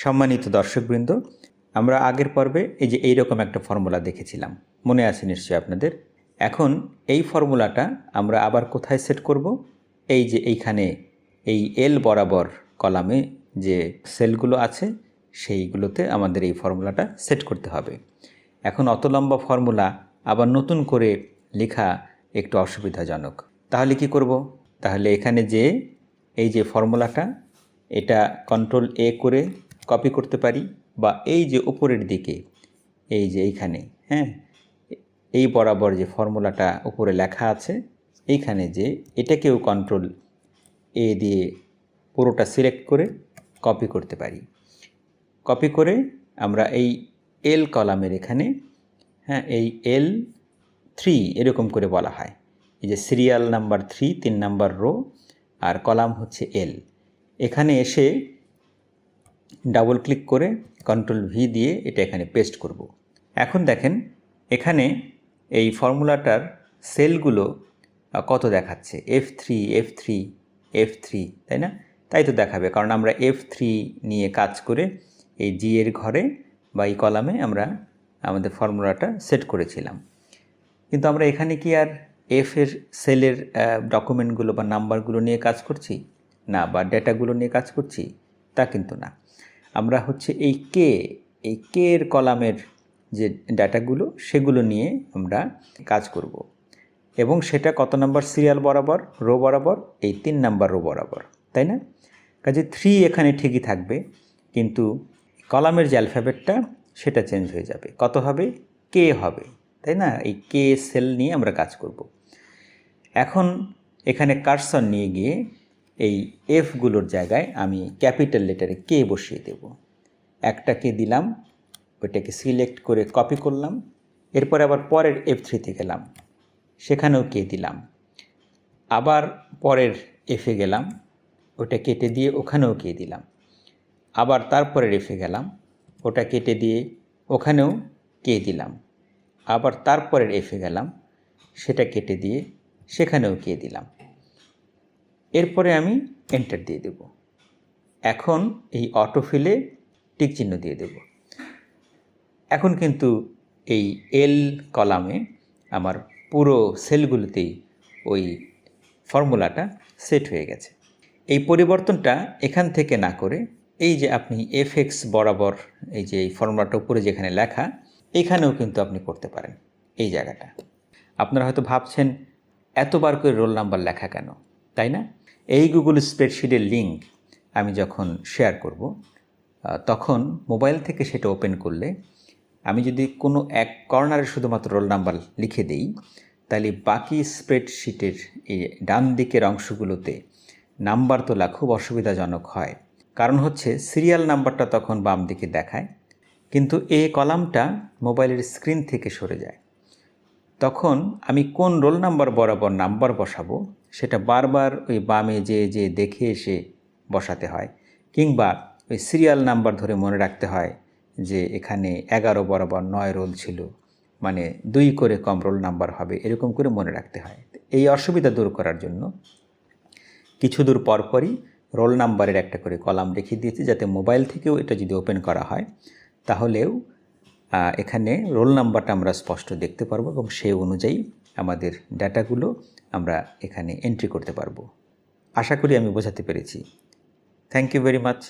সম্মানিত দর্শকবৃন্দ, আমরা আগের পর্বে এই যে এইরকম একটা ফর্মুলা দেখেছিলাম, মনে আছে নিশ্চয়ই আপনাদের। এখন এই ফর্মুলাটা আমরা আবার কোথায় সেট করব? এই যে এইখানে এই এল বরাবর কলামে যে সেলগুলো আছে সেইগুলোতে আমাদের এই ফর্মুলাটা সেট করতে হবে। এখন অত লম্বা ফর্মুলা আবার নতুন করে লেখা একটু অসুবিধাজনক। তাহলে কি করব? তাহলে এখানে যে এই যে ফর্মুলাটা, এটা কন্ট্রোল এ করে কপি করতে পারি, বা এই যে উপরের দিকে এই যে এইখানে, এই বরাবর যে ফর্মুলাটা উপরে লেখা আছে এইখানে যে এটাকেও কন্ট্রোল এ দিয়ে পুরোটা সিলেক্ট করে কপি করতে পারি। কপি করে আমরা এই এল কলামের এখানে এই L3 এরকম করে বলা হয়। এই যে সিরিয়াল নাম্বার 3, 3 নাম্বার রো, আর কলাম হচ্ছে এল। এখানে এসে ডাবল ক্লিক করে কন্ট্রোল ভি দিয়ে এটা এখানে পেস্ট করব। এখন দেখেন এখানে এই ফর্মুলাটার সেলগুলো কত দেখাচ্ছে, F3 F3 F3, তাই না? তাই তো দেখাবে, কারণ আমরা F3 নিয়ে কাজ করে এই জি এর ঘরে বা এই কলামে আমরা আমাদের ফর্মুলাটা সেট করেছিলাম। কিন্তু আমরা এখানে কি আর এফ এর সেলের ডকুমেন্টগুলো বা নাম্বারগুলো নিয়ে কাজ করছি না, বা ডেটাগুলো নিয়ে কাজ করছি? তা কিন্তু না। আমরা হচ্ছে এই কে এর কলামের যে ডাটাগুলো সেগুলো নিয়ে আমরা কাজ করব, এবং সেটা কত নাম্বার সিরিয়াল বরাবর, রো বরাবর? এই 3 নাম্বার রো বরাবর, তাই না? কাজে 3 এখানে ঠিকই থাকবে, কিন্তু কলামের যে অ্যালফাবেটটা সেটা চেঞ্জ হয়ে যাবে। কত হবে? কে হবে, তাই না? এই কে সেল নিয়ে আমরা কাজ করব। এখন এখানে কার্সর নিয়ে গিয়ে এই এফগুলোর জায়গায় আমি ক্যাপিটাল লেটারে কে বসিয়ে দেব। একটা কে দিলাম, ওইটাকে সিলেক্ট করে কপি করলাম, এরপরে আবার পরের F3-তে গেলাম, সেখানেও কে দিলাম, আবার পরের এফে গেলাম, ওটা কেটে দিয়ে ওখানেও কে দিলাম, আবার তারপরের এফে গেলাম, ওটা কেটে দিয়ে ওখানেও কে দিলাম, আবার তারপরের এফে গেলাম, সেটা কেটে দিয়ে সেখানেও কে দিলাম। এরপরে আমি এন্টার দিয়ে দেব। এখন এই অটোফিলে টিক চিহ্ন দিয়ে দেব। এখন কিন্তু এই এল কলামে আমার পুরো সেলগুলোতেই ওই ফর্মুলাটা সেট হয়ে গেছে। এই পরিবর্তনটা এখান থেকে না করে এই যে আপনি এফএক্স বরাবর এই যে এই ফর্মুলাটা উপরে যেখানে লেখা, এখানেও কিন্তু আপনি করতে পারেন। এই জায়গাটা আপনারা হয়তো ভাবছেন এতবার করে রোল নাম্বার লেখা কেন, তাই না? এই গুগল স্প্রেডশিটের লিঙ্ক আমি যখন শেয়ার করব, তখন মোবাইল থেকে সেটা ওপেন করলে আমি যদি কোনো এক কর্নারে শুধুমাত্র রোল নাম্বার লিখে দেই, তাহলে বাকি স্প্রেডশিটের এই ডান দিকের অংশগুলোতে নাম্বার তোলা খুব অসুবিধাজনক হয়। কারণ হচ্ছে সিরিয়াল নাম্বারটা তখন বাম দিকে দেখায়, কিন্তু এই কলামটা মোবাইলের স্ক্রিন থেকে সরে যায়। তখন আমি কোন রোল নাম্বার বরাবর নাম্বার বসাবো সেটা বারবার ওই বামে যে দেখে এসে বসাতে হয়, কিংবা ওই সিরিয়াল নাম্বার ধরে মনে রাখতে হয় যে এখানে 11 বরাবর 9 রোল ছিল, মানে 2 করে কম রোল নাম্বার হবে, এরকম করে মনে রাখতে হয়। এই অসুবিধা দূর করার জন্য কিছু দূর পরপরই রোল নাম্বারের একটা করে কলাম রেখে দিয়েছি, যাতে মোবাইল থেকেও এটা যদি ওপেন করা হয় তাহলেও এখানে রোল নাম্বারটা আমরা স্পষ্ট দেখতে পারবো, এবং সেই অনুযায়ী আমাদের ডাটাগুলো আমরা এখানে এন্ট্রি করতে পারবো। আশা করি আমি বোঝাতে পেরেছি। Thank you very much.